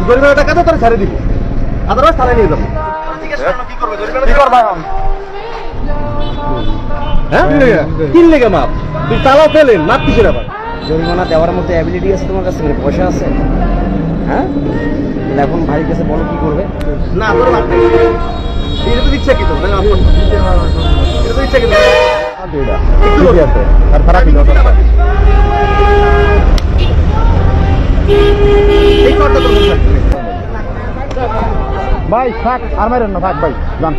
জরিমানা টাকা তো তোর ছাড়ে দিব, আদারওয়াইজ থানায় নিয়ে যাবো। কি করবা এখন? হ্যাঁ কি লেগে মাপ? তুই তালাও পেলেন, মাপ কিসের আবার? জরিমানা দেওয়ার মতো অ্যাবিলিটি আছে তোমার কাছে? পয়সা আছে? হ্যাঁ, এখন ভাইয়ের কাছে বলো কি করবে। না তোর মাপ নেই, এটা তো ইচ্ছা কি তো এটা তো ইচ্ছা কি আর খারাপ ভাই থাক আর মারেন না, থাক ভাই যান।